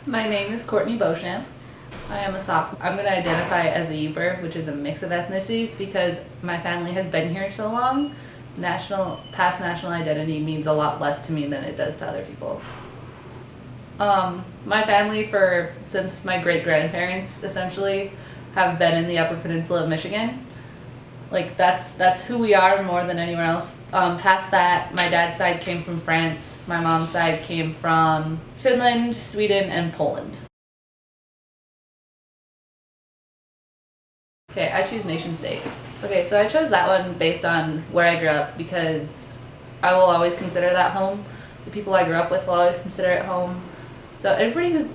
My name is Courtney Beauchamp. I am a sophomore. I'm going to identify as a Uber, which is a mix of ethnicities, because my family has been here so long. Past national identity means a lot less to me than it does to other people. My family, since my great-grandparents essentially have been in the Upper Peninsula of Michigan. Like that's who we are more than anywhere else. Past that, my dad's side came from France. My mom's side came from Finland, Sweden, and Poland. Okay, I choose nation state. Okay, so I chose that one based on where I grew up because I will always consider that home. The people I grew up with will always consider it home. So everybody who's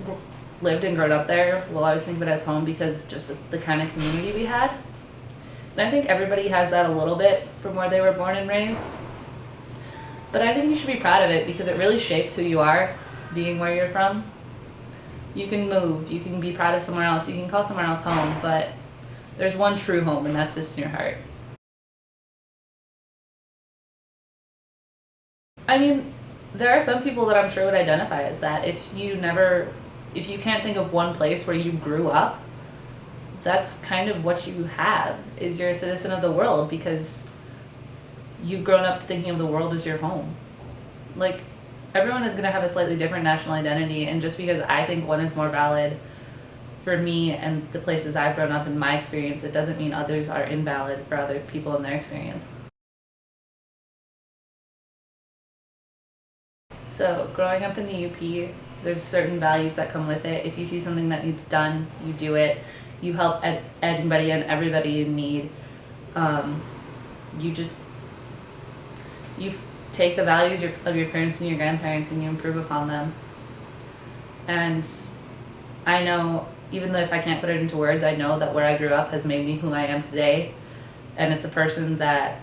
lived and grown up there will always think of it as home because just the kind of community we had. And I think everybody has that a little bit from where they were born and raised. But I think you should be proud of it because it really shapes who you are, being where you're from. You can move, you can be proud of somewhere else, you can call somewhere else home, but there's one true home, and that's this in your heart. I mean, there are some people that I'm sure would identify as that. If you can't think of one place where you grew up, that's kind of what you have, is you're a citizen of the world because you've grown up thinking of the world as your home. Like, everyone is going to have a slightly different national identity, and just because I think one is more valid for me and the places I've grown up in my experience, it doesn't mean others are invalid for other people in their experience. So growing up in the UP, there's certain values that come with it. If you see something that needs done, you do it. You help anybody and everybody in need. You take the values of your parents and your grandparents and you improve upon them. And I know, even though if I can't put it into words, I know that where I grew up has made me who I am today. And it's a person that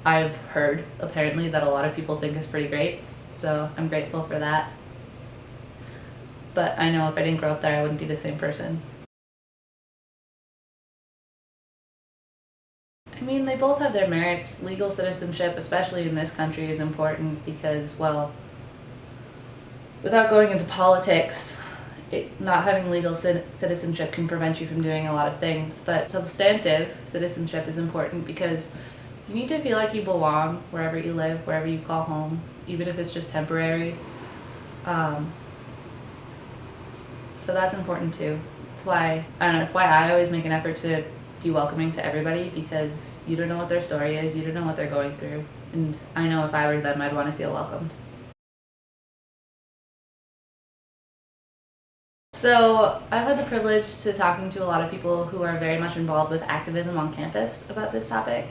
I've heard, apparently, that a lot of people think is pretty great. So I'm grateful for that. But I know if I didn't grow up there, I wouldn't be the same person. I mean, they both have their merits. Legal citizenship, especially in this country, is important because, well, without going into politics, not having legal citizenship can prevent you from doing a lot of things. But substantive citizenship is important because you need to feel like you belong wherever you live, wherever you call home, even if it's just temporary. So that's important too. It's why I always make an effort to be welcoming to everybody because you don't know what their story is, you don't know what they're going through. And I know if I were them, I'd want to feel welcomed. So I've had the privilege to talking to a lot of people who are very much involved with activism on campus about this topic.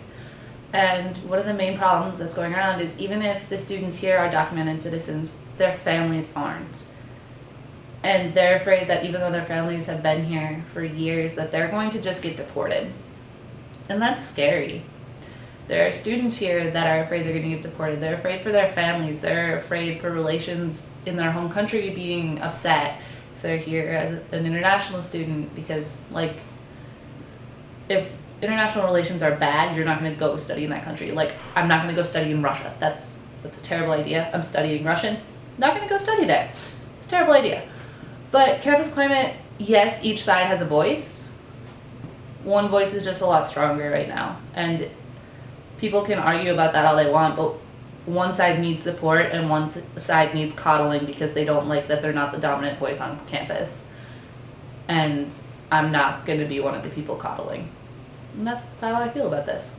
And one of the main problems that's going around is even if the students here are documented citizens, their families aren't. And they're afraid that even though their families have been here for years, that they're going to just get deported. And that's scary. There are students here that are afraid they're going to get deported. They're afraid for their families. They're afraid for relations in their home country being upset if they're here as an international student because, like, if international relations are bad, you're not going to go study in that country. Like, I'm not going to go study in Russia. That's a terrible idea. I'm studying Russian. Not going to go study there. It's a terrible idea. But campus climate, yes, each side has a voice. One voice is just a lot stronger right now. And people can argue about that all they want, but one side needs support and one side needs coddling because they don't like that they're not the dominant voice on campus. And I'm not going to be one of the people coddling. And that's how I feel about this.